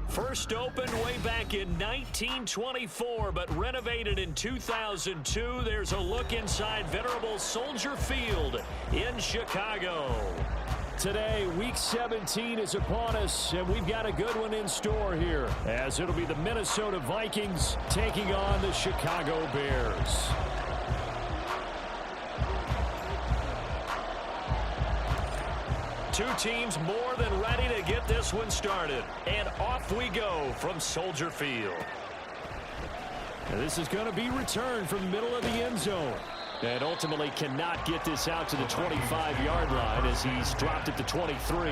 First opened way back in 1924, but renovated in 2002. There's a look inside venerable Soldier Field in Chicago. Today, Week 17 is upon us, and we've got a good one in store here, as it'll be the Minnesota Vikings taking on the Chicago Bears. Two teams more than ready to get this one started. And off we go from Soldier Field. And this is going to be returned from the middle of the end zone. And ultimately cannot get this out to the 25-yard line as he's dropped it to 23.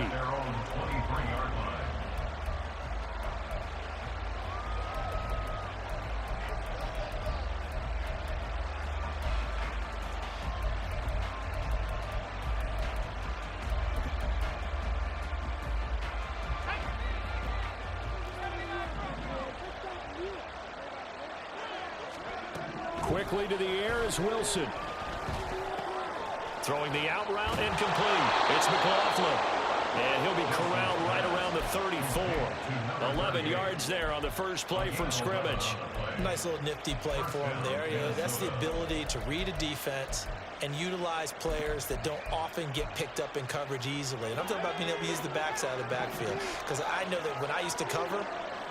Quickly to the air is Wilson. Throwing the out route incomplete. It's McLaughlin. And he'll be corralled right around the 34. 11 yards there on the first play from scrimmage. Nice little nifty play for him there. You know, that's the ability to read a defense and utilize players that don't often get picked up in coverage easily. And I'm talking about being able to use the backside of the backfield. Because I know that when I used to cover,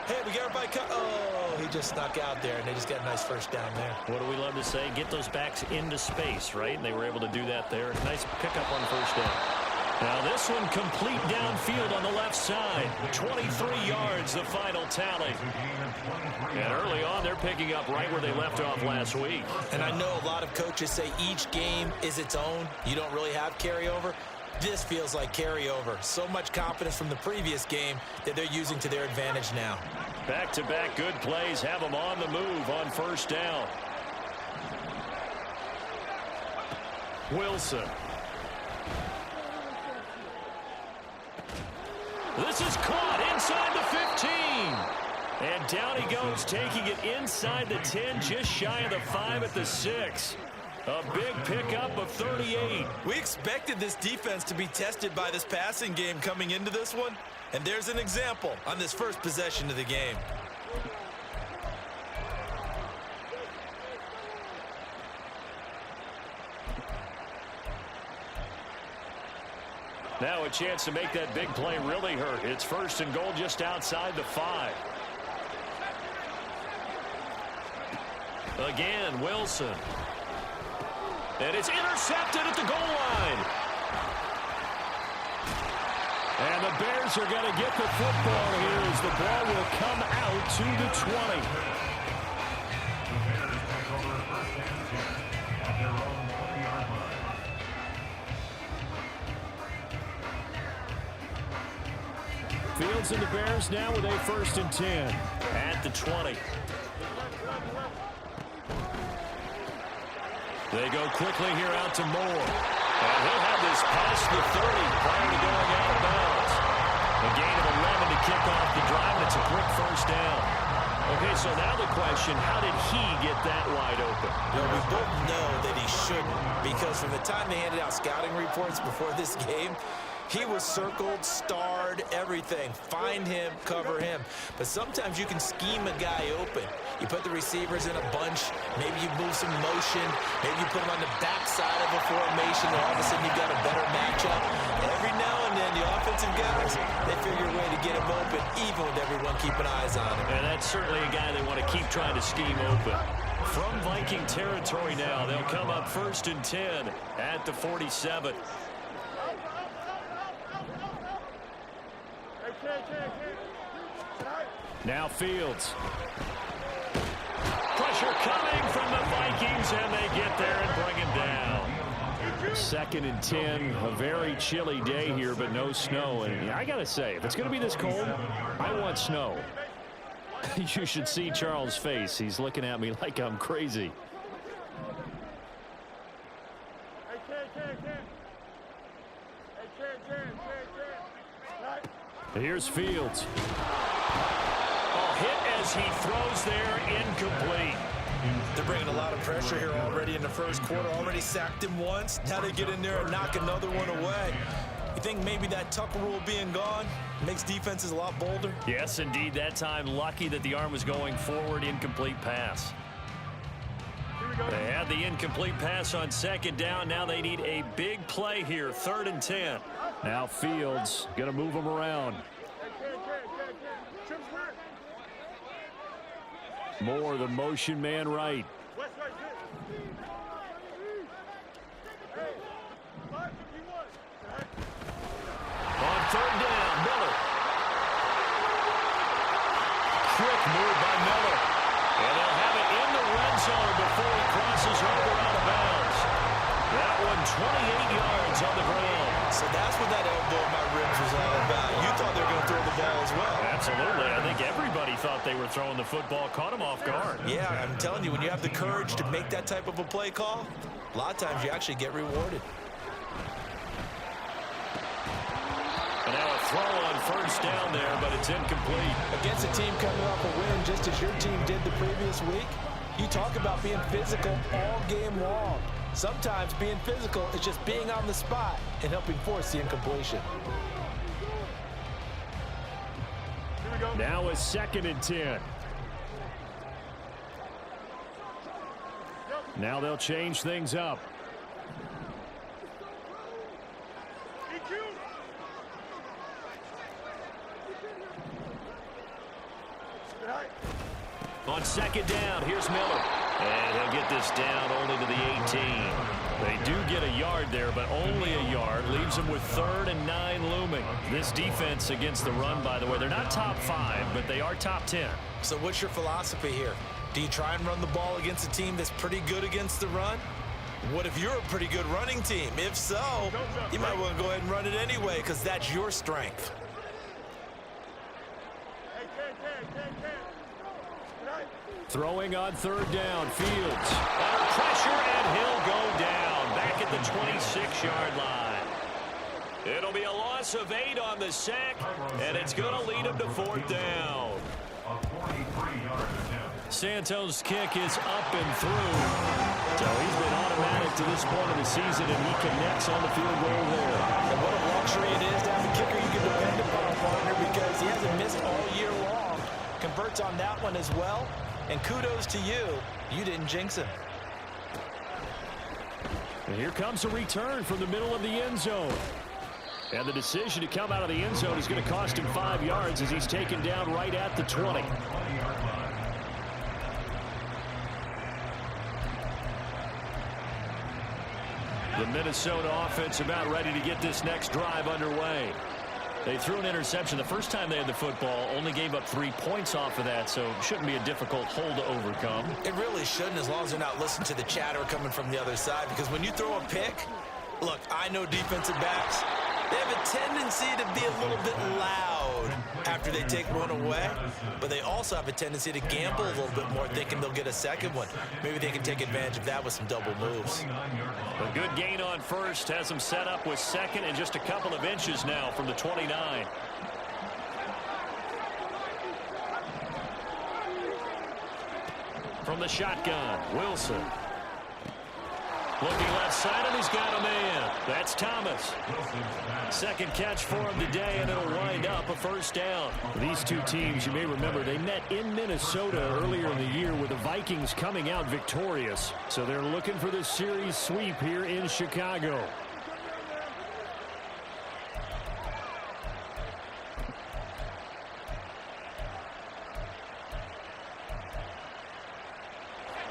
hey, we got everybody cut. Oh, he just snuck out there, and they just got a nice first down there. What do we love to say? Get those backs into space, right? And they were able to do that there. Nice pickup on first down. Now this one complete downfield on the left side. 23 yards, the final tally. And early on, they're picking up right where they left off last week. And I know a lot of coaches say each game is its own. You don't really have carryover. This feels like carryover. So much confidence from the previous game that they're using to their advantage now. Back-to-back good plays have them on the move on first down. Wilson. This is caught inside the 15. And down he goes, taking it inside the 10, just shy of the 5 at the 6. A big pickup of 38. We expected this defense to be tested by this passing game coming into this one. And there's an example on this first possession of the game. Now a chance to make that big play really hurt. It's first and goal just outside the 5. Again, Wilson. And it's intercepted at the goal line. And the Bears are going to get the football here as the ball will come out to the 20. Fields and the Bears now with a first and 10 at the 20. They go quickly here out to Moore. And he'll have this past the 30 prior to going out of bounds. A gain of 11 to kick off the drive. It's a quick first down. Okay, so now the question, how did he get that wide open? You know, we both know that he shouldn't, because from the time they handed out scouting reports before this game, he was circled, starred, everything. Find him, cover him. But sometimes you can scheme a guy open. You put the receivers in a bunch. Maybe you move some motion. Maybe you put them on the backside of a formation, and all of a sudden you've got a better matchup. Every now and then, the offensive guys, they figure a way to get him open, even with everyone keeping eyes on him. And that's certainly a guy they want to keep trying to scheme open. From Viking territory now, they'll come up first and 10 at the 47. Now Fields. Pressure coming from the Vikings, and they get there and bring him down. Second and 10, a very chilly day here, but no snow. And I got to say, if it's going to be this cold, I want snow. You should see Charles' face. He's looking at me like I'm crazy. Here's Fields. Hit as he throws there, incomplete. They're bringing a lot of pressure here already in the first quarter. Already sacked him once. Now they get in there and knock another one away. You think maybe that Tucker rule being gone, Makes defenses a lot bolder. Yes, indeed. That time, lucky that the arm was going forward. Incomplete pass. They had the incomplete pass on second down. Now they need a big play here. 3rd and 10. Now Fields going to move them around. Moore, the motion man right. On 3rd down, Miller. Quick move by Miller. And they'll have it in the red zone before he crosses over out of bounds. That one 28 yards on the ground. So that's what that elbow in my ribs was all about. You thought they were going to throw the ball as well. Absolutely. I think everybody thought they were throwing the football. Caught him off guard. Yeah, I'm telling you, when you have the courage to make that type of a play call, a lot of times you actually get rewarded. And now a throw on 1st down there, but it's incomplete. Against a team coming off a win just as your team did the previous week, you talk about being physical all game long. Sometimes being physical is just being on the spot and helping force the incompletion. Now a 2nd and 10. Now they'll change things up. On 2nd down, here's Miller. And he'll get this down only to the 18. They do get a yard there, but only a yard. Leaves them with 3rd and 9 looming. This defense against the run, by the way, they're not top 5, but they are top 10. So what's your philosophy here? Do you try and run the ball against a team that's pretty good against the run? What if you're a pretty good running team? If so, you might want to go ahead and run it anyway because that's your strength. Throwing on 3rd down, Fields. Under pressure, and he'll go down. Back at the 26-yard line. It'll be a loss of 8 on the sack, and it's going to lead him to 4th down. Santos' kick is up and through. So he's been automatic to this point of the season, and he connects on the field goal there. And what a luxury it is to have a kicker you can depend upon, partner, because he hasn't missed all year long. Converts on that one as well. And kudos to you. You didn't jinx him. And here comes a return from the middle of the end zone. And the decision to come out of the end zone is going to cost him 5 yards as he's taken down right at the 20. The Minnesota offense about ready to get this next drive underway. They threw an interception the first time they had the football, only gave up 3 points off of that, so it shouldn't be a difficult hole to overcome. It really shouldn't, as long as they're not listening to the chatter coming from the other side, because when you throw a pick, look, I know defensive backs, they have a tendency to be a little bit loud after they take one away, but they also have a tendency to gamble a little bit more, thinking they'll get a second one. Maybe they can take advantage of that with some double moves. A good gain on 1st has them set up with 2nd and just a couple of inches now from the 29. From the shotgun, Wilson. Looking left side, and he's got a man. That's Thomas. 2nd catch for him today, and it'll wind up a 1st down. These two teams, you may remember, they met in Minnesota earlier in the year with the Vikings coming out victorious. So they're looking for this series sweep here in Chicago.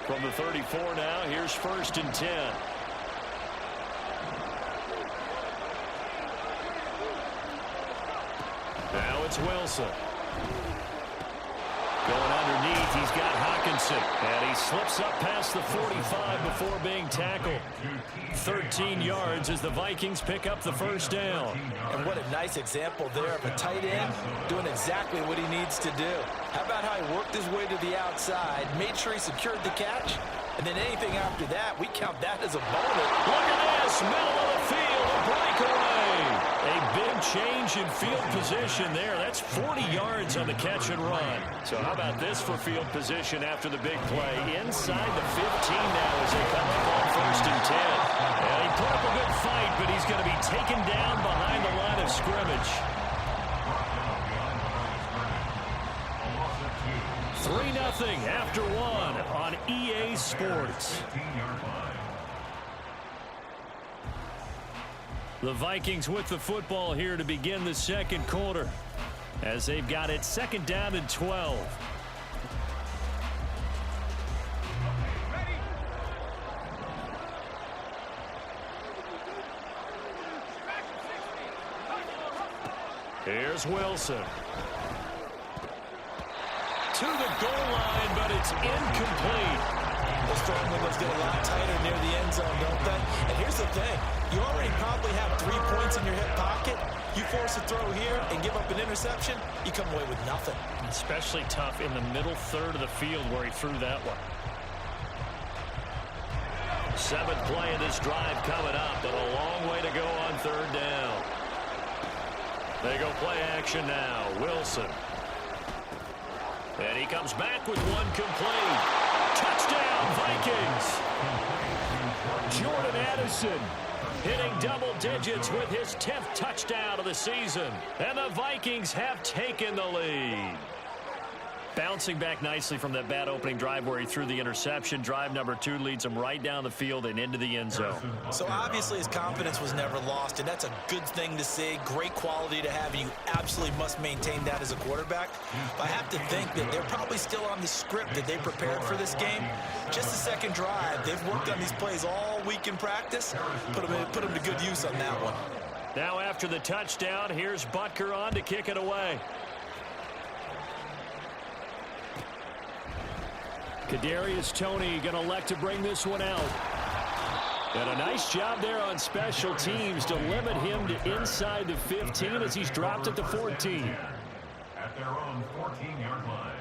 From the 34 now, here's 1st and 10. Now it's Wilson. Going underneath, he's got Hawkinson. And he slips up past the 45 before being tackled. 13 yards as the Vikings pick up the 1st down. And what a nice example there of a tight end doing exactly what he needs to do. How about how he worked his way to the outside, made sure he secured the catch, and then anything after that, we count that as a bonus. Look at this, middle of the field, a breakaway. A big change in field position there. That's 40 yards on the catch and run. So how about this for field position after the big play? Inside the 15 now as they come up on 1st and 10. And he put up a good fight, but he's going to be taken down behind the line of scrimmage. 3-0 after one on EA Sports. The Vikings with the football here to begin the second quarter as they've got it 2nd down and 12. Here's Wilson. To the goal line, but it's incomplete. Those throwing windows get a lot tighter near the end zone, don't they? And here's the thing. You already probably have 3 points in your hip pocket. You force a throw here and give up an interception, you come away with nothing. Especially tough in the middle third of the field where he threw that one. 7th play of this drive coming up, but a long way to go on 3rd down. They go play action now. Wilson. And he comes back with one complete. Touchdown, Vikings. Jordan Addison hitting double digits with his 10th touchdown of the season. And the Vikings have taken the lead. Bouncing back nicely from that bad opening drive where he threw the interception. Drive number 2 leads him right down the field and into the end zone. So obviously his confidence was never lost, and that's a good thing to see. Great quality to have. You absolutely must maintain that as a quarterback. But I have to think that they're probably still on the script that they prepared for this game. Just the second drive. They've worked on these plays all week in practice. Put them to good use on that one. Now after the touchdown, here's Butker on to kick it away. Kadarius Toney going to elect to bring this one out. And a nice job there on special teams to limit him to inside the 15 as he's dropped at the 14. At their own 14-yard line.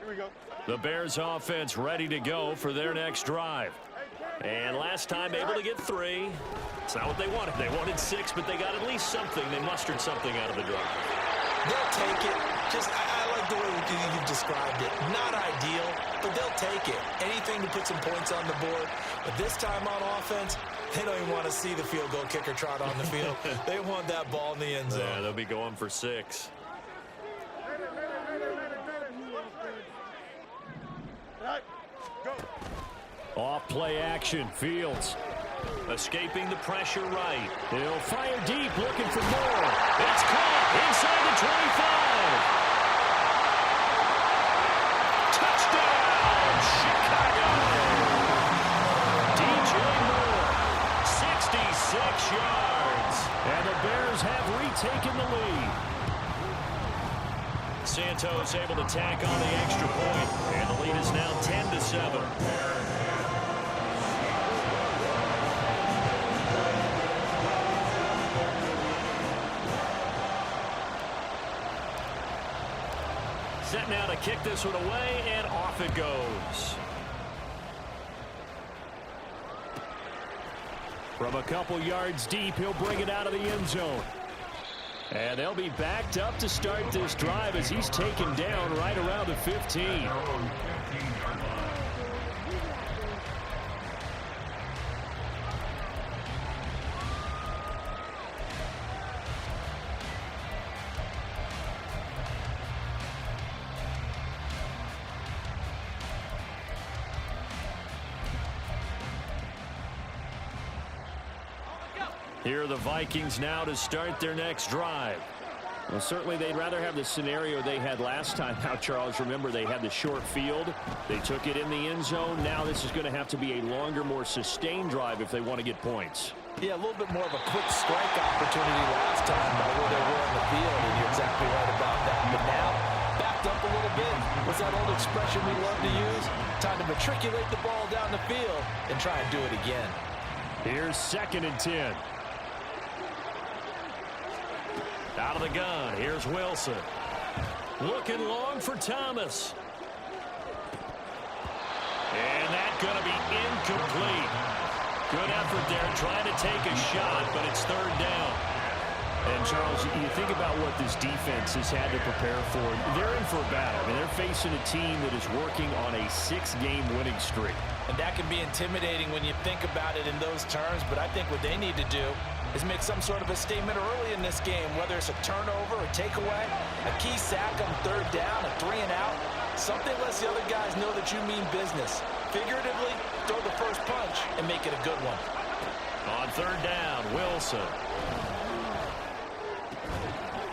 Here we go. The Bears offense ready to go for their next drive. And last time able to get 3. It's not what they wanted. They wanted 6, but they got at least something. They mustered something out of the drive. They'll take it. I like the way you've described it. Not ideal, but they'll take it. Anything to put some points on the board. But this time on offense, they don't even want to see the field goal kicker trot on the field. They want that ball in the end zone. Yeah, they'll be going for 6. Off play action. Fields escaping the pressure right. He'll fire deep, looking for more. It's caught inside the 25. Touchdown, Chicago. DJ Moore, 66 yards. And the Bears have retaken the lead. Santos able to tack on the extra point, and the lead is now 10-7. Set now to kick this one away, and off it goes. From a couple yards deep, he'll bring it out of the end zone. And they'll be backed up to start this drive as he's taken down right around the 15. Here are the Vikings now to start their next drive. Well, certainly they'd rather have the scenario they had last time out, Charles. Remember, they had the short field. They took it in the end zone. Now this is going to have to be a longer, more sustained drive if they want to get points. Yeah, a little bit more of a quick strike opportunity last time by where they were on the field, and you're exactly right about that. But now, backed up a little bit. What's that old expression we love to use? Time to matriculate the ball down the field and try and do it again. Here's 2nd and 10. Out of the gun, here's Wilson. Looking long for Thomas. And that's going to be incomplete. Good effort there trying to take a shot, but it's 3rd down. And, Charles, you think about what this defense has had to prepare for. They're in for a battle. I mean, they're facing a team that is working on a 6-game winning streak. And that can be intimidating when you think about it in those terms, but I think what they need to do is make some sort of a statement early in this game, whether it's a turnover, a takeaway, a key sack on third down, a 3-and-out. Something lets the other guys know that you mean business. Figuratively, throw the first punch and make it a good one. On third down, Wilson.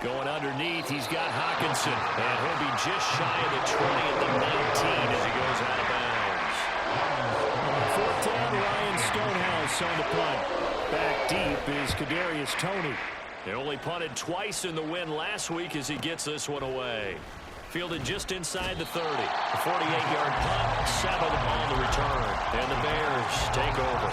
Going underneath, he's got Hawkinson. And he'll be just shy of the 20 at the 19 as he goes out of bounds. Fourth down, Ryan Stonehouse on the punt. Back deep is Kadarius Toney. They only punted twice in the win last week as he gets this one away. Fielded just inside the 30. A 48-yard punt, 7 on the return. And the Bears take over.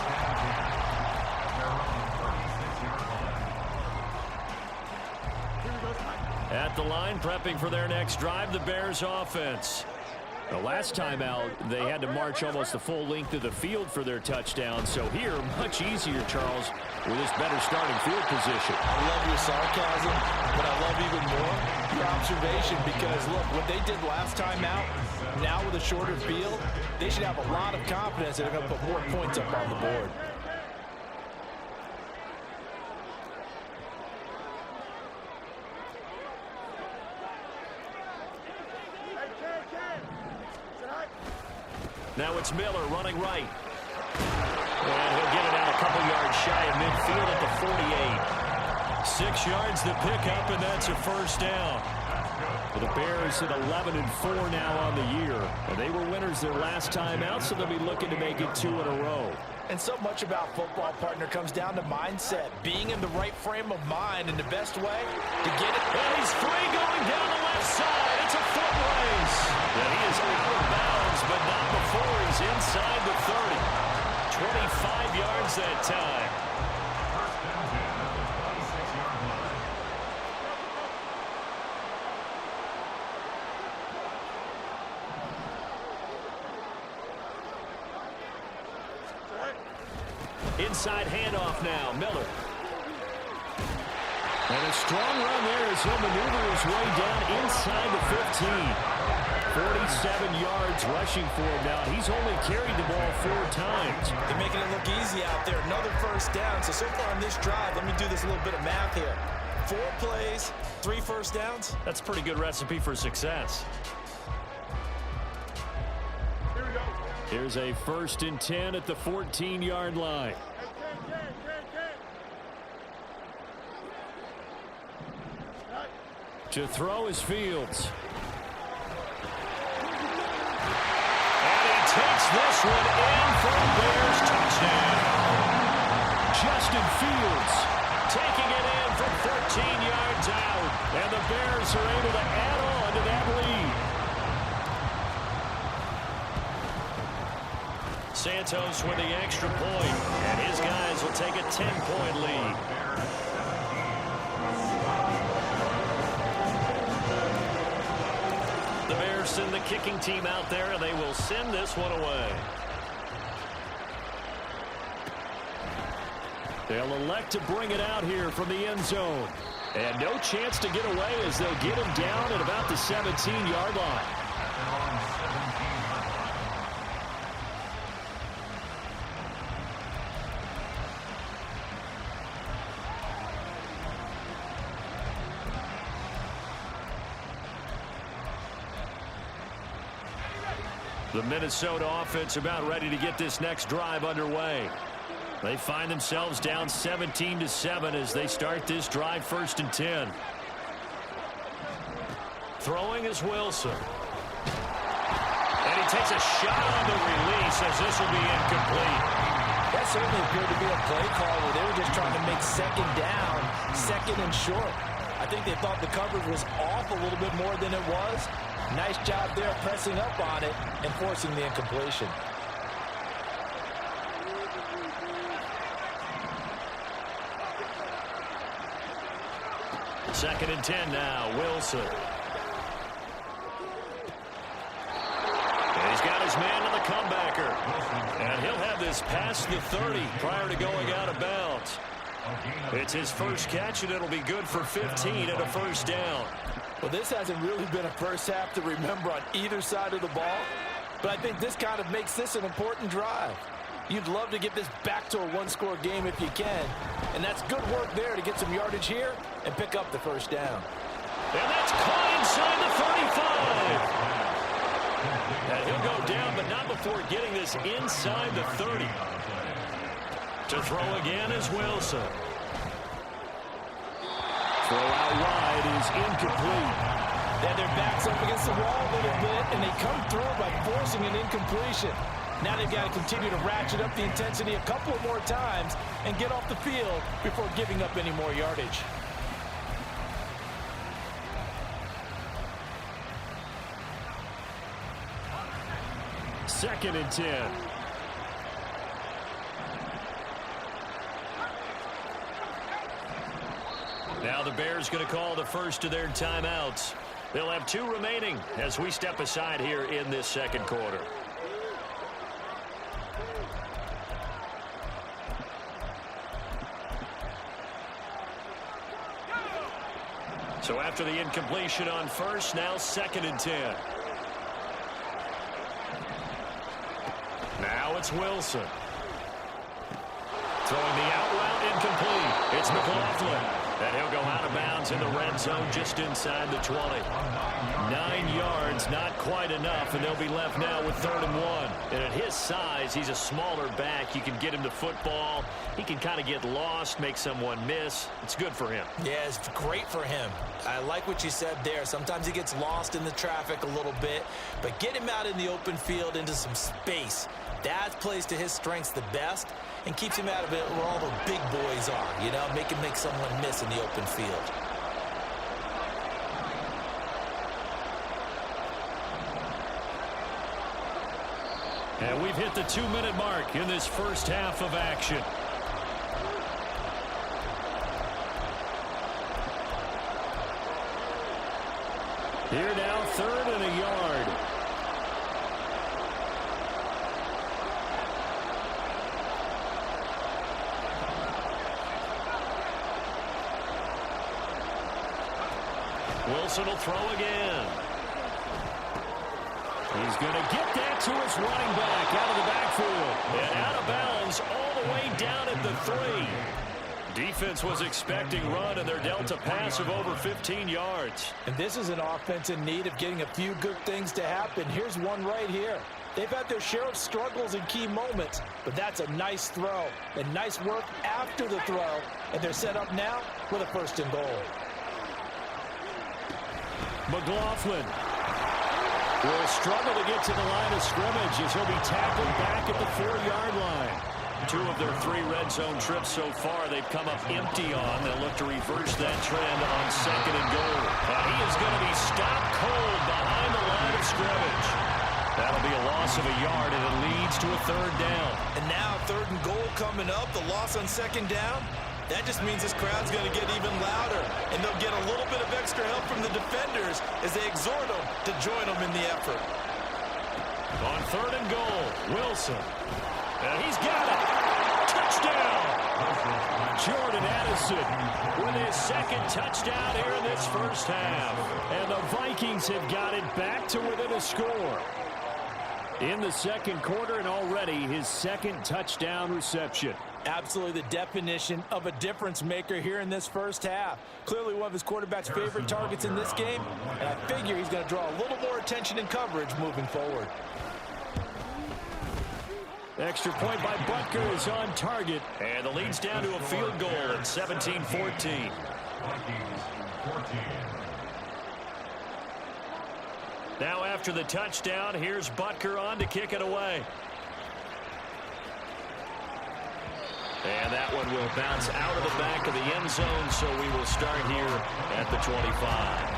At the line, prepping for their next drive, the Bears offense. The last time out, they had to march almost the full length of the field for their touchdown. So here, much easier, Charles, with this better starting field position. I love your sarcasm, but I love even more your observation because, look, what they did last time out, now with a shorter field, they should have a lot of confidence that they're going to put more points up on the board. Now it's Miller running right. And he'll get it out a couple yards shy of midfield at the 48. 6 yards the pickup, and that's a first down. The Bears at 11-4 now on the year. And they were winners their last time out, so they'll be looking to make it 2 in a row. And so much about football, partner, comes down to mindset. Being in the right frame of mind in the best way to get it. And he's free going down the left side. It's a foot race. And he is out of bounds, but not before he's inside the 30. 25 yards that time. Inside handoff now, Miller. And a strong run there as he'll maneuver his way down inside the 15. 47 yards rushing for him now. He's only carried the ball 4 times. They're making it look easy out there. Another first down. So far on this drive, let me do this little bit of math here. 4 plays, 3 first downs. That's a pretty good recipe for success. Here we go. Here's a 1st and 10 at the 14-yard line. To throw is Fields. And he takes this one in for a Bears touchdown. Justin Fields taking it in from 14 yards out. And the Bears are able to add on to that lead. Santos with the extra point, and his guys will take a 10-point lead. The Bears send the kicking team out there, and they will send this one away. They'll elect to bring it out here from the end zone. And no chance to get away as they'll get him down at about the 17-yard line. The Minnesota offense about ready to get this next drive underway. They find themselves down 17-7 as they start this drive 1st and 10. Throwing is Wilson. And he takes a shot on the release as this will be incomplete. That certainly appeared to be a play call where they were just trying to make 2nd down, 2nd and short. I think they thought the coverage was off a little bit more than it was. Nice job there pressing up on it and forcing the incompletion. Second and 10 now, Wilson. And he's got his man on the comebacker. And he'll have this past the 30 prior to going out of bounds. It's his first catch, and it'll be good for 15 and a first down. Well, this hasn't really been a first half to remember on either side of the ball, but I think this kind of makes this an important drive. You'd love to get this back to a one-score game if you can, and that's good work there to get some yardage here and pick up the first down. And that's caught inside the 35. And he'll go down, but not before getting this inside the 30. To throw again is Wilson. Throw out wide is incomplete. They had their backs up against the wall a little bit, and they come through by forcing an incompletion. Now they've got to continue to ratchet up the intensity a couple more times and get off the field before giving up any more yardage. Second and 10. Now the Bears going to call the first of their timeouts. They'll have 2 remaining as we step aside here in this second quarter. So after the incompletion on first, now second and 10. Now it's Wilson. Throwing the out route incomplete. It's McLaughlin. And he'll go out of bounds in the red zone just inside the 20. 9 yards, not quite enough, and they'll be left now with 3rd and 1. And at his size, he's a smaller back. You can get him to football. He can kind of get lost, make someone miss. It's good for him. Yeah, it's great for him. I like what you said there. Sometimes he gets lost in the traffic a little bit, but get him out in the open field into some space. That plays to his strengths the best and keeps him out of it where all the big boys are, you know, make him make someone miss in the open field. And we've hit the 2-minute mark in this first half of action. Here now, 3rd and a yard. Wilson will throw again. He's going to get that to his running back out of the backfield. And out of bounds all the way down at the 3. Defense was expecting run, and they're dealt a pass of over 15 yards. And this is an offense in need of getting a few good things to happen. Here's one right here. They've had their share of struggles in key moments, but that's a nice throw. And nice work after the throw. And they're set up now with a 1st and goal. McLaughlin will struggle to get to the line of scrimmage as he'll be tackled back at the 4-yard line. 2 of their 3 red zone trips so far they've come up empty on. They'll look to reverse that trend on 2nd and goal. And he is going to be stopped cold behind the line of scrimmage. That'll be a loss of a yard, and it leads to a 3rd down. And now 3rd and goal coming up, the loss on 2nd down. That just means this crowd's going to get even louder, and they'll get a little bit of extra help from the defenders as they exhort them to join them in the effort. On 3rd and goal, Wilson. And he's got it. Touchdown. Jordan Addison with his 2nd touchdown here in this first half. And the Vikings have got it back to within a score in the second quarter, and already his 2nd touchdown reception. Absolutely the definition of a difference maker here in this first half. Clearly one of his quarterback's favorite targets in this game, and I figure he's going to draw a little more attention and coverage moving forward. Extra point by Butker is on target, and the lead's down to a field goal at 17-14. Vikings 14. Now after the touchdown, here's Butker on to kick it away. And that one will bounce out of the back of the end zone, so we will start here at the 25.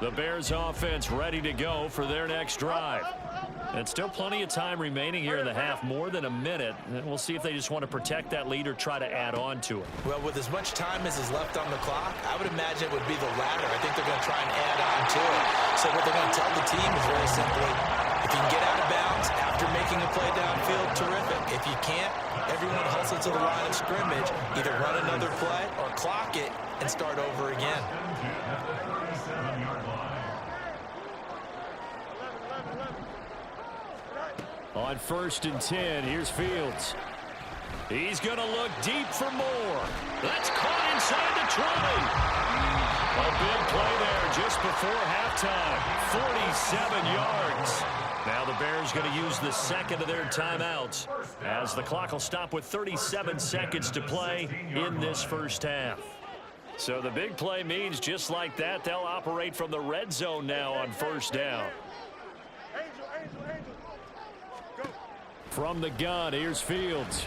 The Bears offense ready to go for their next drive. And still plenty of time remaining here in the half, more than a minute. And we'll see if they just want to protect that lead or try to add on to it. Well, with as much time as is left on the clock, I would imagine it would be the latter. I think they're going to try and add on to it. So what they're going to tell the team is very simply, if you can get out of bounds after making a play downfield, terrific. If you can't, everyone hustle to the line of scrimmage, either run another play or clock it and start over again. On 1st and 10, here's Fields. He's going to look deep for more. That's caught inside the 20. A big play there just before halftime. 47 yards. Now the Bears going to use the second of their timeouts as the clock will stop with 37 seconds to play in this first half. So the big play means just like that, they'll operate from the red zone now on 1st down. From the gun, here's Fields.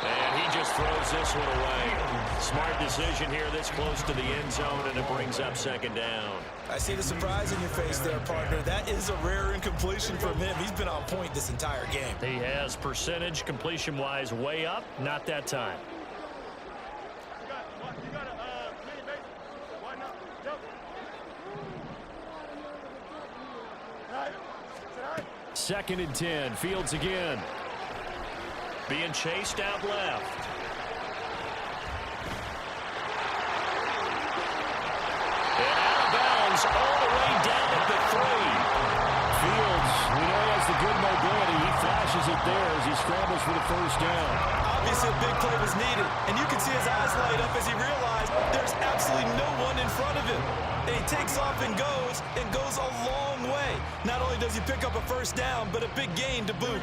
And he just throws this one away. Smart decision here this close to the end zone, and it brings up 2nd down. I see the surprise in your face there, partner. That is a rare incompletion from him. He's been on point this entire game. He has percentage completion-wise way up, not that time. Second and 10, Fields again. Being chased out left. And out of bounds all the way down at the 3. Fields, we know he has the good mobility. He flashes it there as he scrambles for the 1st down. Obviously a big play was needed, and you can see his eyes light up as he realized there's absolutely no one in front of him. And he takes off and goes a long way. Not only does he pick up a 1st down, but a big gain to boot.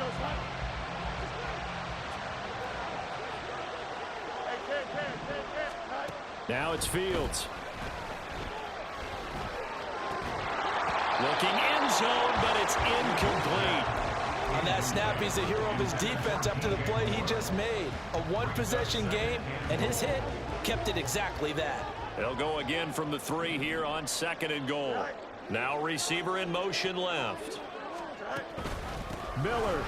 Now it's Fields. Looking end zone, but it's incomplete. On that snap, he's the hero of his defense up to the play he just made. A one-possession game, and his hit kept it exactly that. They'll go again from the 3 here on 2nd and goal. Now receiver in motion left. Miller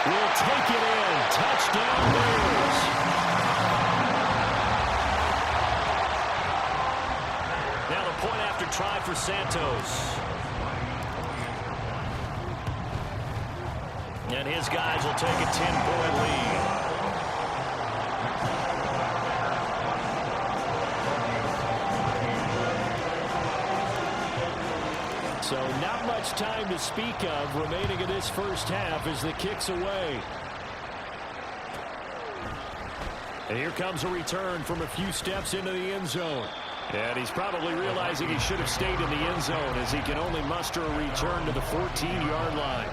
will take it in. Touchdown Bears. Now the point after try for Santos. And his guys will take a 10-point lead. So not much time to speak of remaining in this first half as the kick's away. And here comes a return from a few steps into the end zone. And he's probably realizing he should have stayed in the end zone as he can only muster a return to the 14-yard line.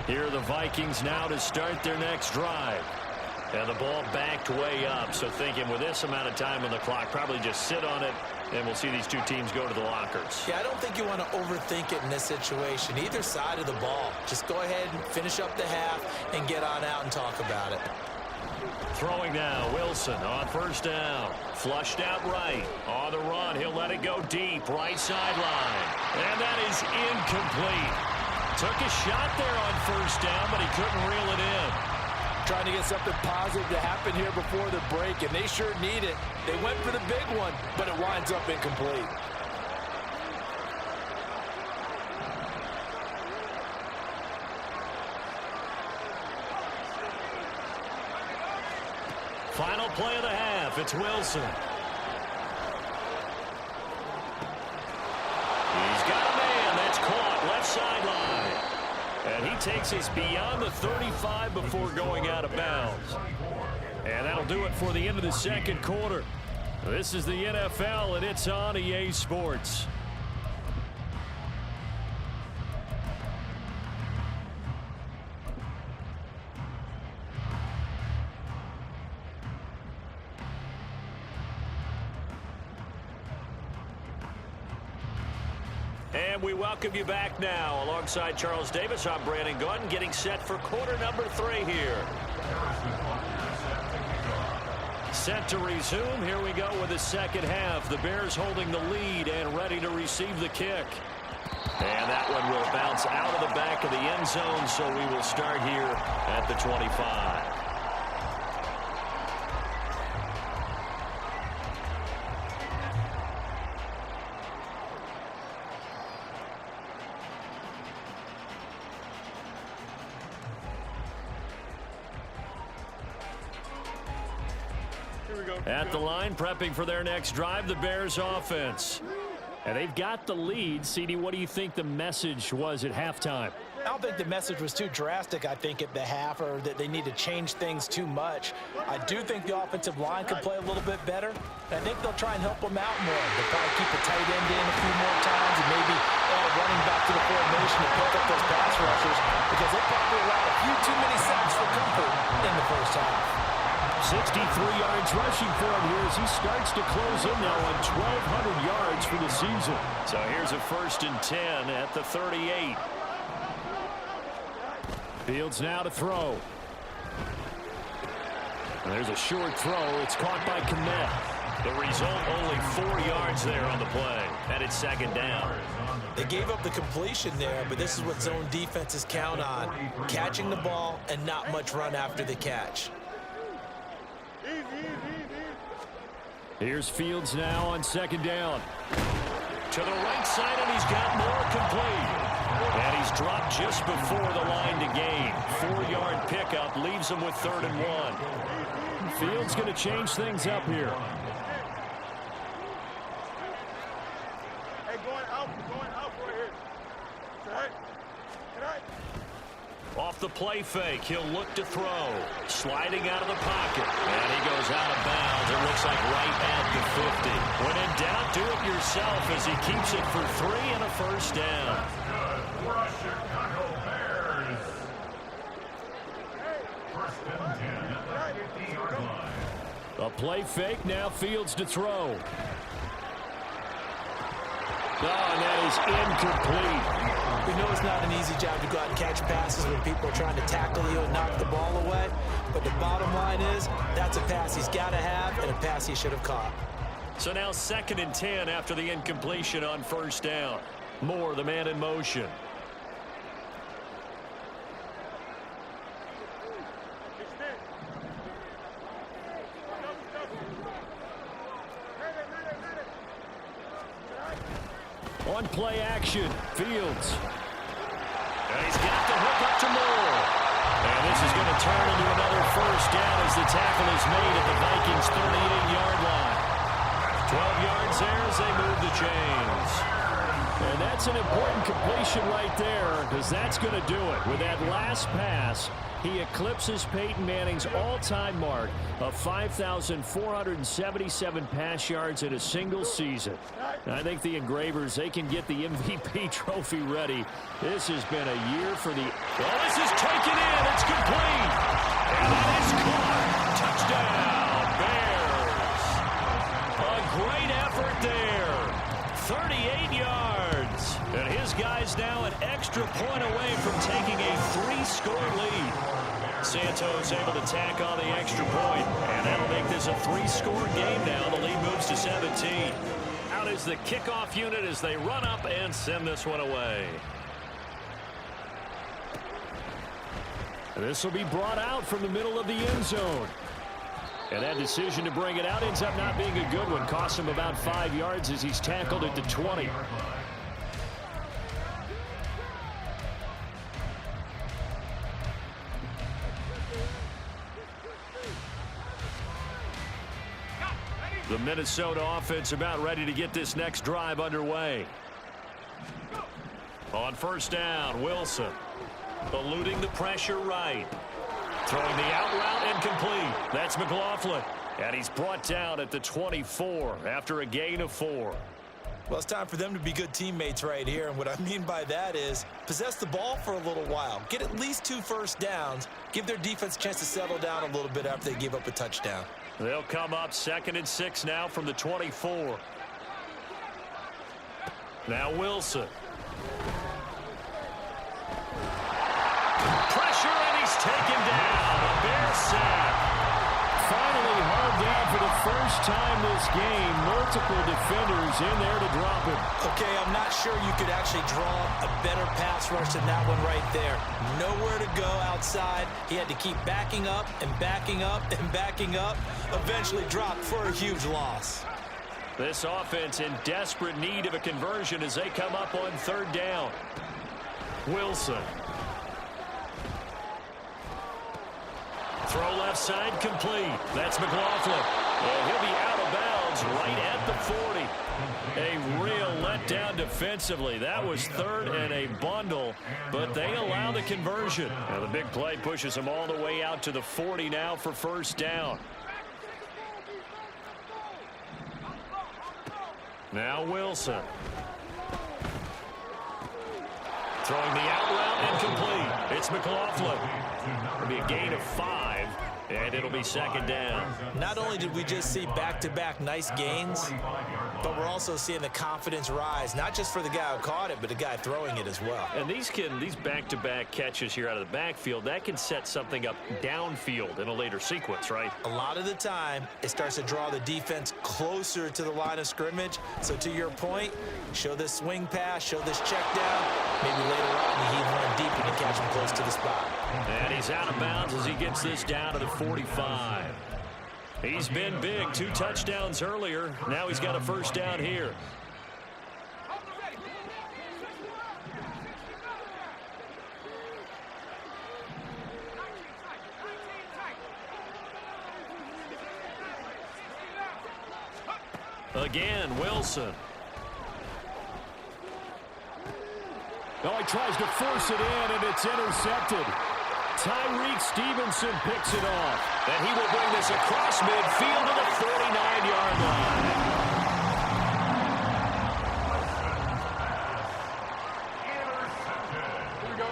Here are the Vikings now to start their next drive. And the ball backed way up, so thinking with this amount of time on the clock, probably just sit on it, and we'll see these two teams go to the lockers. Yeah, I don't think you want to overthink it in this situation. Either side of the ball. Just go ahead and finish up the half and get on out and talk about it. Throwing now, Wilson on 1st down. Flushed out right. On the run, he'll let it go deep, right sideline. And that is incomplete. Took a shot there on 1st down, but he couldn't reel it in. Trying to get something positive to happen here before the break, and they sure need it. They went for the big one, but it winds up incomplete. Final play of the half, it's Wilson. He's got a man that's caught left sideline. And he takes us beyond the 35 before going out of bounds. And that'll do it for the end of the 2nd quarter. This is the NFL, and it's on EA Sports. And we welcome you back now. Alongside Charles Davis, I'm Brandon Gordon, getting set for quarter number 3 here. Set to resume. Here we go with the second half. The Bears holding the lead and ready to receive the kick. And that one will bounce out of the back of the end zone, so we will start here at the 25. At the line, prepping for their next drive, the Bears offense. And they've got the lead. CD, what do you think the message was at halftime? I don't think the message was too drastic, I think, at the half, or that they need to change things too much. I do think the offensive line could play a little bit better. I think they'll try and help them out more. They'll probably keep a tight end in a few more times and maybe add a running back to the formation to pick up those pass rushers, because they probably allowed a few too many sacks for comfort in the first half. 63 yards rushing for him here as he starts to close in now on 1,200 yards for the season. So here's a 1st and 10 at the 38. Fields now to throw. And there's a short throw. It's caught by Kmet. The result, only 4 yards there on the play. And it's 2nd down. They gave up the completion there, but this is what zone defenses count on. Catching the ball and not much run after the catch. Here's Fields now on 2nd down. To the right side, and he's got more complete. And he's dropped just before the line to gain. 4-yard pickup leaves him with 3rd and 1. Fields going to change things up here. Hey, going out right here. Right. Off the play fake, he'll look to throw. Sliding out of the pocket. And he goes out of bounds. It looks like right at the 50. When in doubt, do it yourself as he keeps it for 3 and a 1st down. For us Chicago Bears. 1st and 10 at the 50-yard line. A play fake, now Fields to throw. Oh, and that is incomplete. We know it's not an easy job to go out and catch passes when people are trying to tackle you and knock the ball away. But the bottom line is, that's a pass he's got to have and a pass he should have caught. So now 2nd and 10 after the incompletion on 1st down. Moore, the man in motion. On play action, Fields. And he's got the hook up to Moore. And this is going to turn into another 1st down as the tackle is made at the Vikings' 38-yard line. 12 yards there as they move the chains. And that's an important completion right there, because that's going to do it. With that last pass, he eclipses Peyton Manning's all-time mark of 5,477 pass yards in a single season. And I think the Engravers, they can get the MVP trophy ready. This has been a year for the... Well, this is taken in. It's complete. And that is caught. Touchdown, Bears. A great effort there. 38 yards. And his guys now an extra point away from taking a 3-score lead. Santos able to tack on the extra point, and that'll make this a 3-score game now. The lead moves to 17. Out is the kickoff unit as they run up and send this one away. This will be brought out from the middle of the end zone. And that decision to bring it out ends up not being a good one. Costs him about 5 yards as he's tackled at the 20. The Minnesota offense about ready to get this next drive underway. On 1st down, Wilson eluding the pressure right. Throwing the out route incomplete. That's McLaughlin. And he's brought down at the 24 after a gain of 4. Well, it's time for them to be good teammates right here. And what I mean by that is possess the ball for a little while. Get at least 2 first downs. Give their defense a chance to settle down a little bit after they give up a touchdown. They'll come up 2nd and 6 now from the 24. Now Wilson Pressure, and he's taken down. A Bear sack. Finally hauled down for the first time this game. Multiple defenders in there to drop him. Okay, I'm not sure you could actually draw a better pass rush than that one right there. Nowhere to go outside. He had to keep backing up and backing up and backing up. Eventually dropped for a huge loss. This offense in desperate need of a conversion as they come up on third down. Wilson. Throw left side complete. That's McLaughlin. And he'll be out of bounds right at the 40. A real letdown defensively. That was third and a bundle, but they allow the conversion. Now the big play pushes them all the way out to the 40 now for first down. Now Wilson. Throwing the out route incomplete. It's McLaughlin. It'll be a gain of 5, and it'll be second down. Not only did we just see back-to-back nice gains, but we're also seeing the confidence rise, not just for the guy who caught it, but the guy throwing it as well. And these back-to-back catches here out of the backfield, that can set something up downfield in a later sequence, right? A lot of the time, it starts to draw the defense closer to the line of scrimmage. So to your point, show this swing pass, show this check down. Maybe later on, he run deep and catch him close to the spot. And he's out of bounds as he gets this down to the 45. He's been big. 2 touchdowns earlier. Now he's got a first down here. Again, Wilson. Oh, he tries to force it in, and it's intercepted. Tyreek Stevenson picks it off. And he will bring this across midfield to the 49-yard line. Here we go.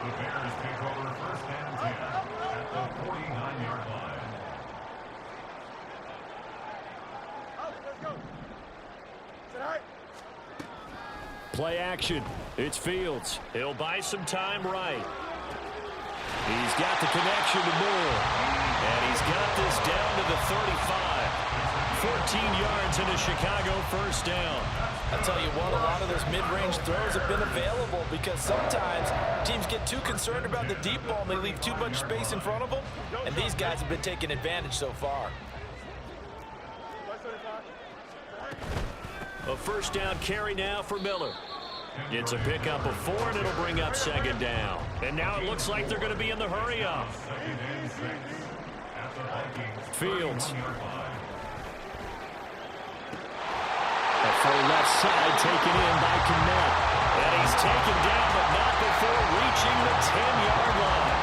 The Bears take over first and 10 at the 49-yard line. Let's go. Sit high. Play action. It's Fields. He'll buy some time right. He's got the connection to Moore. And he's got this down to the 35. 14 yards and a Chicago first down. I'll tell you what, a lot of those mid-range throws have been available because sometimes teams get too concerned about the deep ball and they leave too much space in front of them. And these guys have been taking advantage so far. A first down carry now for Miller. It's a pickup of 4, and it'll bring up second down. And now it looks like they're going to be in the hurry up. Fields. A full left side taken in by Kmet. And he's taken down, but not before reaching the 10-yard line.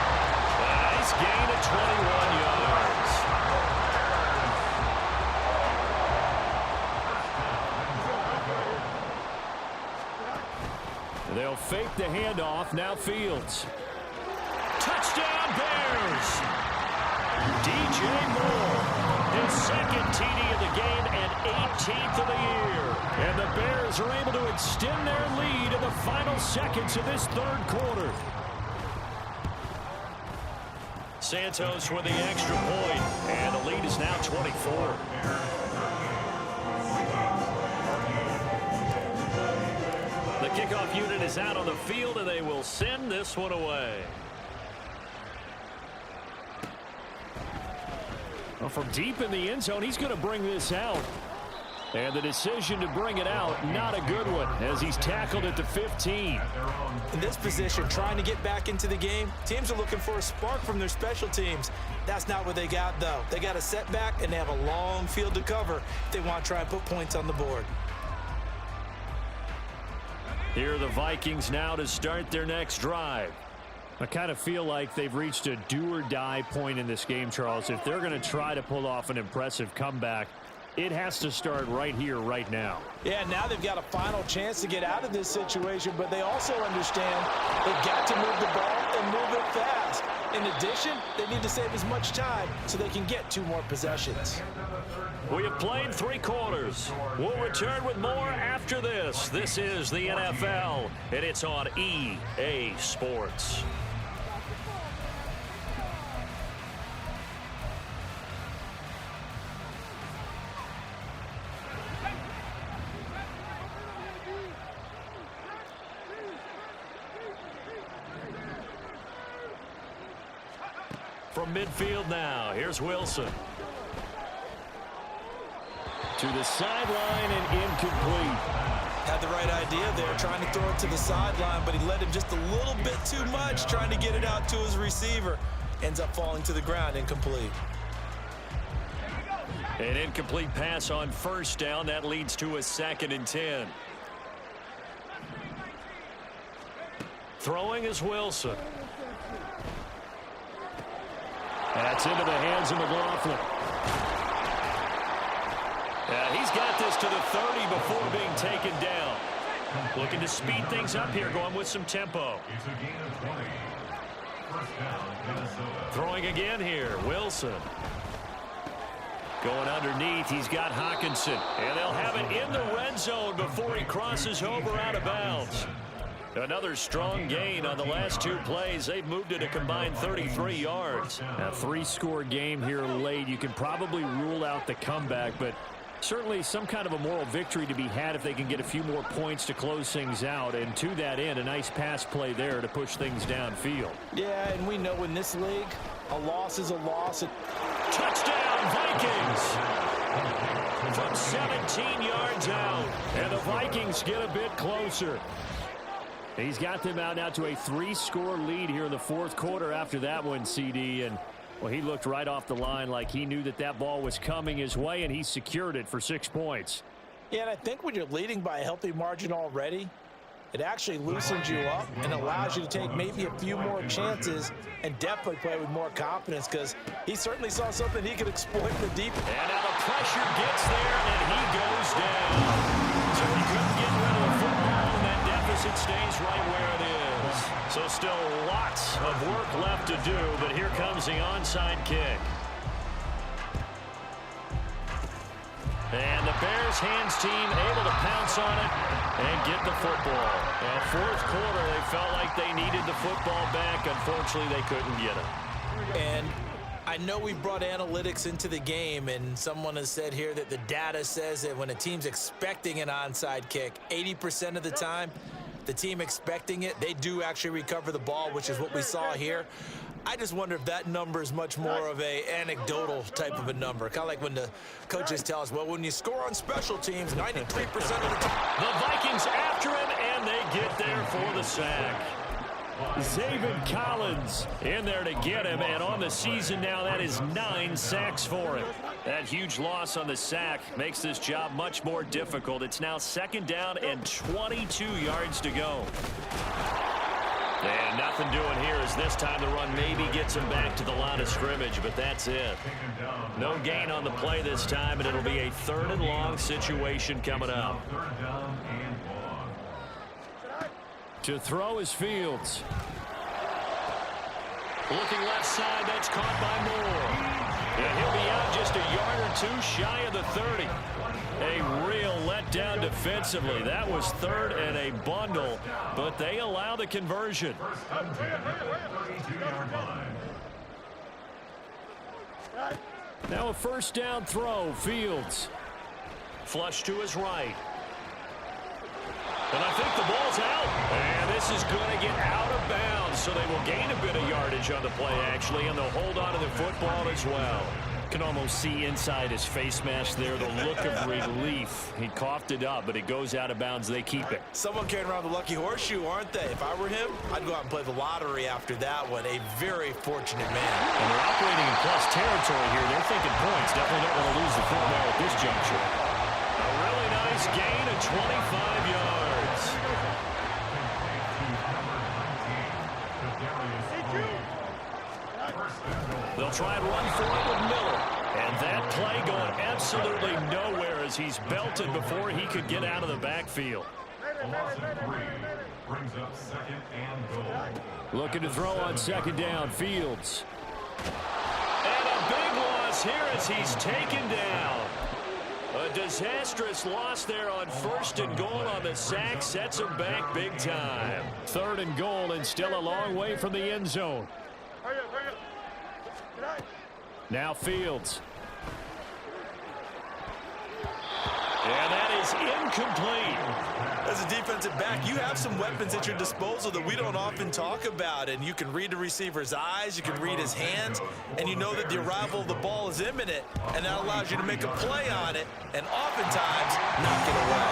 A nice gain of 21 yards. They'll fake the handoff. Now Fields. Touchdown, Bears! DJ Moore, his second TD of the game and 18th of the year. And the Bears are able to extend their lead in the final seconds of this third quarter. Santos with the extra point, and the lead is now 24. The kickoff unit is out on the field, and they will send this one away. Well, from deep in the end zone, he's going to bring this out. And the decision to bring it out, not a good one, as he's tackled at the 15. In this position, trying to get back into the game, teams are looking for a spark from their special teams. That's not what they got, though. They got a setback, and they have a long field to cover if they want to try and put points on the board. Here are the Vikings now to start their next drive. I kind of feel like they've reached a do-or-die point in this game, Charles. If they're going to try to pull off an impressive comeback, it has to start right here, right now. Yeah, now they've got a final chance to get out of this situation, but they also understand they've got to move the ball and move it fast. In addition, they need to save as much time so they can get 2 more possessions. We have played 3 quarters. We'll return with more after this. This is the NFL, and it's on EA Sports. From midfield now, here's Wilson. To the sideline and incomplete. Had the right idea there, trying to throw it to the sideline, but he led him just a little bit too much, trying to get it out to his receiver. Ends up falling to the ground, incomplete. An incomplete pass on first down. That leads to a 2nd and 10. Throwing is Wilson. That's into the hands of McLaughlin. He's got this to the 30 before being taken down. Looking to speed things up here, going with some tempo. It's a gain of 20. First down, Minnesota. Throwing again here, Wilson. Going underneath, he's got Hawkinson. And they'll have it in the red zone before he crosses over out of bounds. Another strong gain on the last 2 plays. They've moved it a combined 33 yards. A 3-score game here late. You can probably rule out the comeback, but certainly some kind of a moral victory to be had if they can get a few more points to close things out. And to that end, a nice pass play there to push things downfield. Yeah, and we know in this league, a loss is a loss. Touchdown, Vikings! From 17 yards out. And the Vikings get a bit closer. He's got them out now to a 3-score lead here in the 4th quarter after that one, CD. And, well, he looked right off the line like he knew that that ball was coming his way, and he secured it for 6 points. Yeah, and I think when you're leading by a healthy margin already, it actually loosens you up and allows you to take maybe a few more chances and definitely play with more confidence, because he certainly saw something he could exploit in the deep. And now the pressure gets there, and he goes down. So he couldn't get rid of the football, and that deficit stays right where it is. So still lots of work left to do, but here comes the onside kick. And the Bears hands team able to pounce on it and get the football. Now, 4th quarter, they felt like they needed the football back. Unfortunately, they couldn't get it. And I know we brought analytics into the game, and someone has said here that the data says that when a team's expecting an onside kick, 80% of the time, the team expecting it, they do actually recover the ball, which is what we saw here. I just wonder if that number is much more of a anecdotal type of a number. Kind of like when the coaches tell us, well, when you score on special teams, 93% of the time. The Vikings after him, and they get there for the sack. Zaven Collins in there to get him, and on the season now, that is 9 sacks for him. That huge loss on the sack makes this job much more difficult. It's now 2nd down and 22 yards to go. And nothing doing here as this time the run maybe gets him back to the line of scrimmage, but that's it. No gain on the play this time, and it'll be a 3rd and long situation coming up. To throw is Fields. Looking left side, that's caught by Moore. And he'll be out just a yard or 2 shy of the 30. A real letdown defensively. That was 3rd and a bundle, but they allow the conversion. Now a 1st down throw, Fields. Flush to his right. And I think the ball's out. And this is going to get out of bounds, so they will gain a bit of yardage on the play, actually, and they'll hold on to the football as well. Can almost see inside his face mask there the look of relief. He coughed it up, but it goes out of bounds. They keep it. Someone carrying around the lucky horseshoe, aren't they? If I were him, I'd go out and play the lottery after that one. A very fortunate man. And they're operating in plus territory here. They're thinking points. Definitely don't want to lose the football at this juncture. A really nice gain of 25 yards. They'll try and run for it with Miller. And that play going absolutely nowhere as he's belted before he could get out of the backfield. brings up 2nd and goal. Looking to throw on 2nd down. Fields. And a big loss here as he's taken down. A disastrous loss there on 1st and goal on the sack. Sets him back big time. 3rd and goal and still a long way from the end zone. Now Fields. And that is incomplete. As a defensive back, you have some weapons at your disposal that we don't often talk about, and you can read the receiver's eyes, you can read his hands, and you know that the arrival of the ball is imminent, and that allows you to make a play on it, and oftentimes knock it away.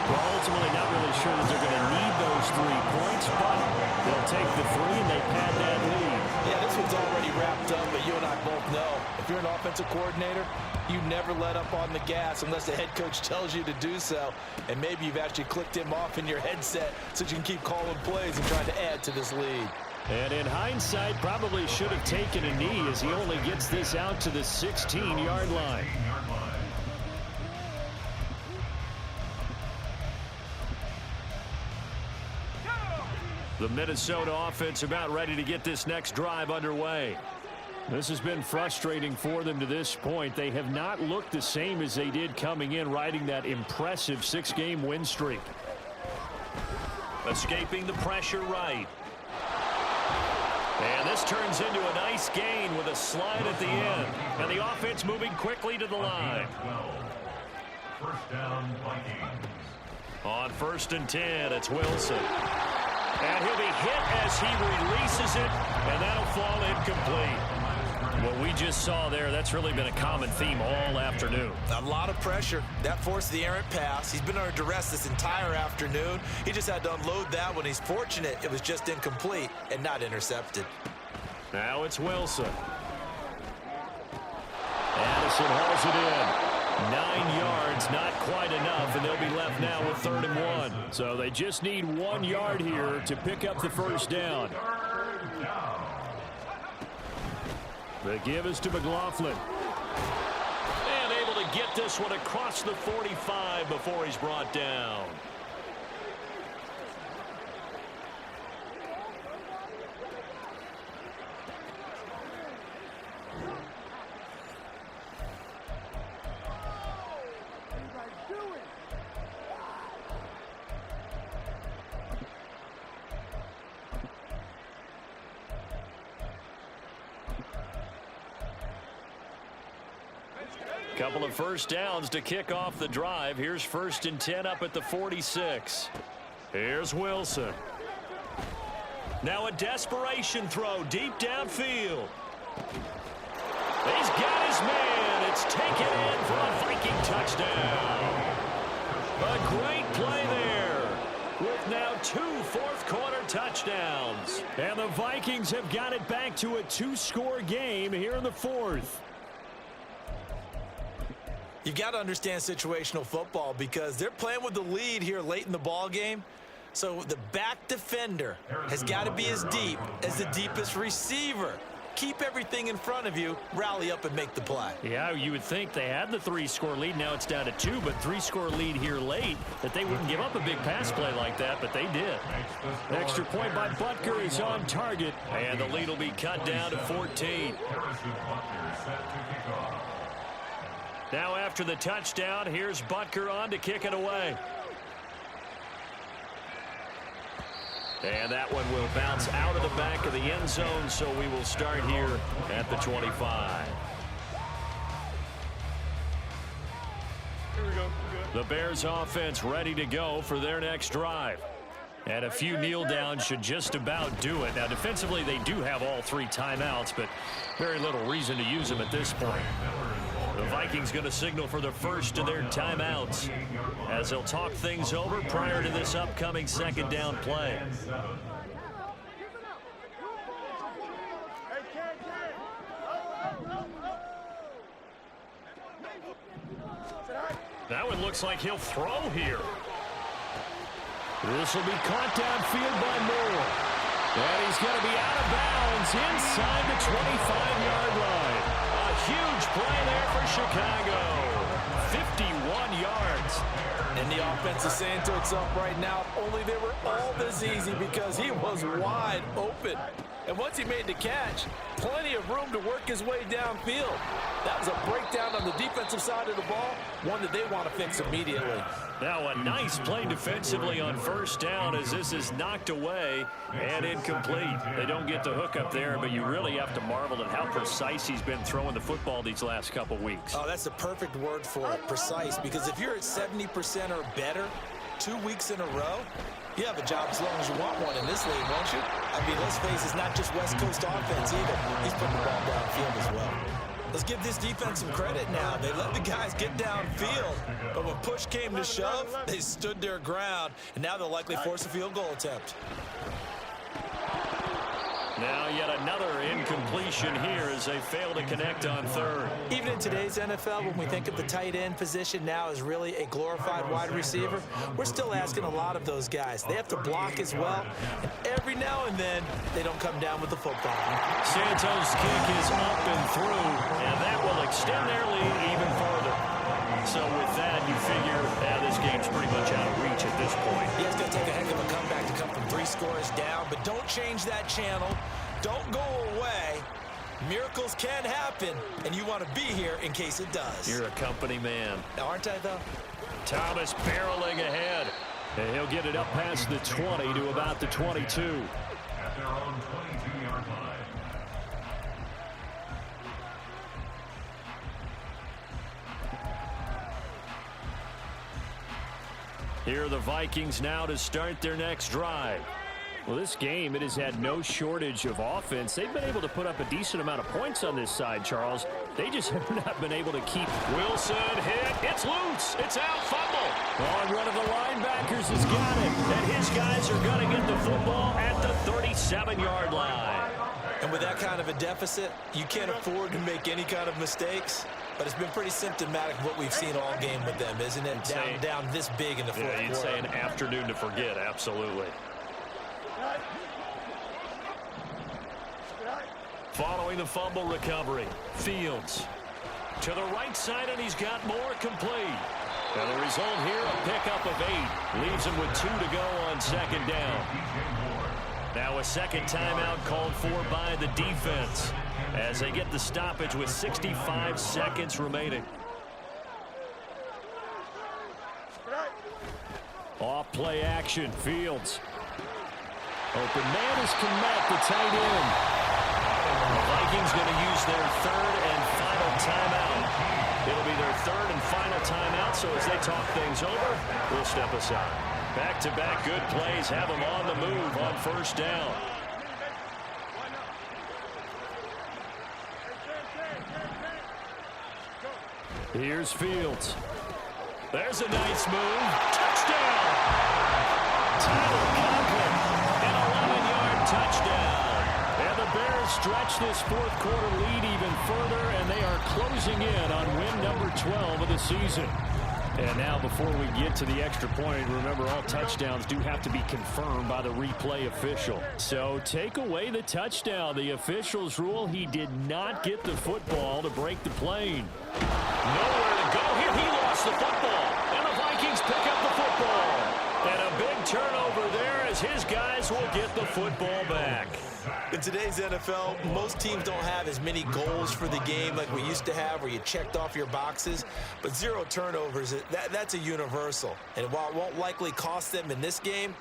Well, ultimately not really sure that they're going to need those 3 points, but they'll take the 3 and they pad that lead. Yeah, this one's already wrapped up, but you and I both know if you're an offensive coordinator, you never let up on the gas unless the head coach tells you to do so. And maybe you've actually clicked him off in your headset so you can keep calling plays and trying to add to this lead. And in hindsight, probably should have taken a knee as he only gets this out to the 16-yard line. The Minnesota offense about ready to get this next drive underway. This has been frustrating for them to this point. They have not looked the same as they did coming in, riding that impressive 6-game win streak. Escaping the pressure right. And this turns into a nice gain with a slide at the end. And the offense moving quickly to the line. 1st down, Vikings. On 1st and 10, it's Wilson. And he'll be hit as he releases it, and that'll fall incomplete. What we just saw there, that's really been a common theme all afternoon. A lot of pressure. That forced the errant pass. He's been under duress this entire afternoon. He just had to unload that one. He's fortunate it was just incomplete and not intercepted. Now it's Wilson. Addison hauls it in. 9 yards, not quite enough, and they'll be left now with 3rd and 1. So they just need 1 yard here to pick up the 1st down. The give is to McLaughlin. And able to get this one across the 45 before he's brought down. Couple of 1st downs to kick off the drive. Here's 1st and 10 up at the 46. Here's Wilson. Now a desperation throw deep downfield. He's got his man. It's taken in for a Viking touchdown. A great play there with now 2 fourth-quarter touchdowns. And the Vikings have got it back to a 2-score game here in the 4th. You've got to understand situational football because they're playing with the lead here late in the ball game. So the back defender has got to be as deep as the deepest receiver. Keep everything in front of you, rally up and make the play. Yeah, you would think they had the 3-score lead. Now it's down to 2, but 3-score lead here late, that they wouldn't give up a big pass play like that, but they did. Extra point by Butker is on target, and the lead will be cut down to 14. Now after the touchdown, here's Butker on to kick it away. And that one will bounce out of the back of the end zone, so we will start here at the 25. Here we go. The Bears offense ready to go for their next drive. And a few kneel downs should just about do it. Now defensively they do have all 3 timeouts, but very little reason to use them at this point. The Vikings going to signal for the first of their timeouts as they'll talk things over prior to this upcoming 2nd down play. That one looks like he'll throw here. This will be caught downfield by Moore. And he's going to be out of bounds inside the 25-yard line. A huge play there for Chicago. 51 yards. And the offense is saying to itself right now, only they were all this easy because he was wide open. And once he made the catch, plenty of room to work his way downfield. That was a breakdown on the defensive side of the ball, one that they want to fix immediately. Now a nice play defensively on first down as this is knocked away and incomplete. They don't get the hook up there, but you really have to marvel at how precise he's been throwing the football these last couple weeks. Oh, that's the perfect word for it, precise, because if you're at 70% or better 2 weeks in a row, you have a job as long as you want one in this league, won't you? I mean, let's face it, it's not just West Coast offense either. He's putting the ball downfield as well. Let's give this defense some credit now. They let the guys get downfield, but when push came to shove, they stood their ground, and now they'll likely force a field goal attempt. Now yet another incompletion here as they fail to connect on third. Even in today's NFL, when we think of the tight end position now as really a glorified wide receiver, we're still asking a lot of those guys. They have to block as well, and every now and then, they don't come down with the football. Santos' kick is up and through, and that will extend their lead even further. So with that, you figure, this game's pretty much out of reach at this point. Yeah, it's going to take a heck of a comeback to come from 3 scores down, but don't change that channel. Don't go away. Miracles can happen, and you want to be here in case it does. You're a company man. Aren't I, though? Thomas barreling ahead. And he'll get it up past the 20 to about the 22. At their own 22-yard line. Here are the Vikings now to start their next drive. Well, this game, it has had no shortage of offense. They've been able to put up a decent amount of points on this side, Charles. They just have not been able to keep. Wilson hit. It's loose. It's out. Fumble. Oh, one of the linebackers has got it. And his guys are going to get the football at the 37-yard line. And with that kind of a deficit, you can't afford to make any kind of mistakes. But it's been pretty symptomatic of what we've seen all game with them, isn't it? Down this big in the fourth quarter. You'd say an afternoon to forget, absolutely. Following the fumble recovery, Fields to the right side, and he's got more complete. And the result here, a pickup of 8. Leaves him with 2 to go on second down. Now a second timeout called for by the defense as they get the stoppage with 65 seconds remaining. Off play action, Fields. Open man is Kmet, the tight end. The Vikings going to use their third and final timeout. It'll be their third and final timeout, so as they talk things over, we'll step aside. Back-to-back good plays have them on the move on first down. Here's Fields. There's a nice move. Touchdown! Tyler Conklin, an 11-yard touchdown. And the Bears stretch this fourth quarter lead even further, and they are closing in on win number 12 of the season. And now before we get to the extra point, remember all touchdowns do have to be confirmed by the replay official. So take away the touchdown. The officials rule he did not get the football to break the plane. Nowhere to go here. He lost the football. And the Vikings pick up the football. And a big turnover there as his guys will get the football back. In today's NFL, most teams don't have as many goals for the game like we used to have where you checked off your boxes. But 0 turnovers, that's a universal. And while it won't likely cost them in this game,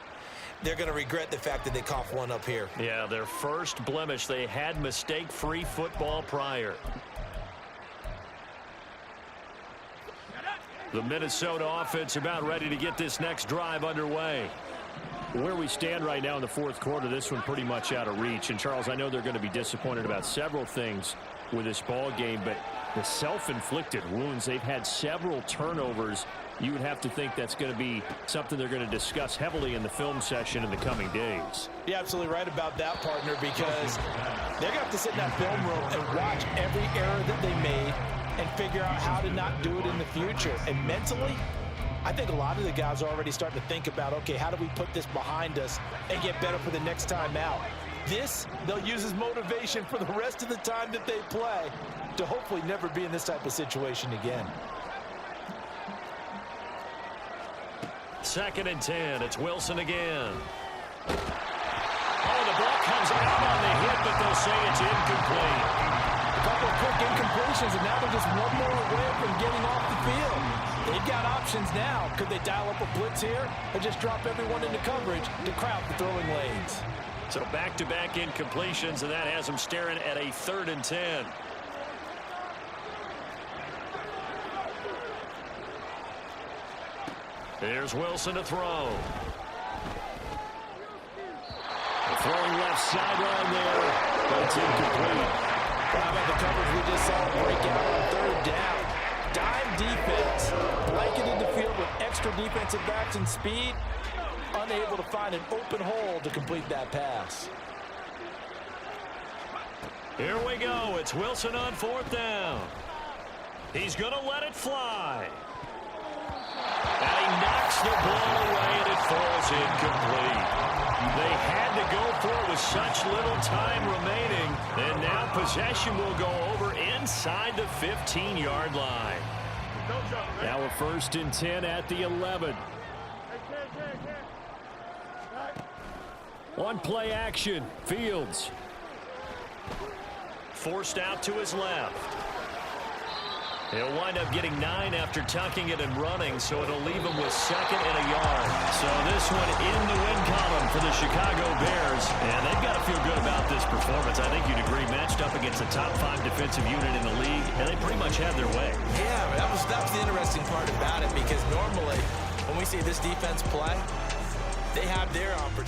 they're going to regret the fact that they coughed one up here. Yeah, their first blemish. They had mistake-free football prior. The Minnesota offense about ready to get this next drive underway. Where we stand right now in the fourth quarter, this one pretty much out of reach. And, Charles, I know they're going to be disappointed about several things with this ball game, but the self-inflicted wounds, they've had several turnovers. You would have to think that's going to be something they're going to discuss heavily in the film session in the coming days. You're absolutely right about that, partner, because they're going to have to sit in that film room and watch every error that they made and figure out how to not do it in the future. And mentally, I think a lot of the guys are already starting to think about, okay, how do we put this behind us and get better for the next time out? This, they'll use as motivation for the rest of the time that they play to hopefully never be in this type of situation again. 2nd and 10. It's Wilson again. Oh, the ball comes out on the hit, but they'll say it's incomplete. A couple of quick incompletions, and now they're just one more away from getting off the field. They've got options now. Could they dial up a blitz here or just drop everyone into coverage to crowd the throwing lanes? So back-to-back incompletions, and that has them staring at a 3rd and 10. Here's Wilson to throw. Throwing left sideline there, but it's incomplete. How about the coverage we just saw break out on 3rd down? Dime defense, blanketed the field with extra defensive backs and speed, unable to find an open hole to complete that pass. Here we go. It's Wilson on 4th down. He's going to let it fly. And he knocks the ball away, and it falls incomplete. They had to go for it with such little time remaining, and now possession will go over inside the 15-yard line. Now a 1st and 10 at the 11. On play action, Fields. Forced out to his left. He'll wind up getting 9 after tucking it and running, so it'll leave him with 2nd and a yard. So this one in the win column for the Chicago Bears, and they've got to feel good about this performance. I think you'd agree, matched up against a top 5 defensive unit in the league, and they pretty much had their way. Yeah, that was the interesting part about it, because normally when we see this defense play, they have their opportunity.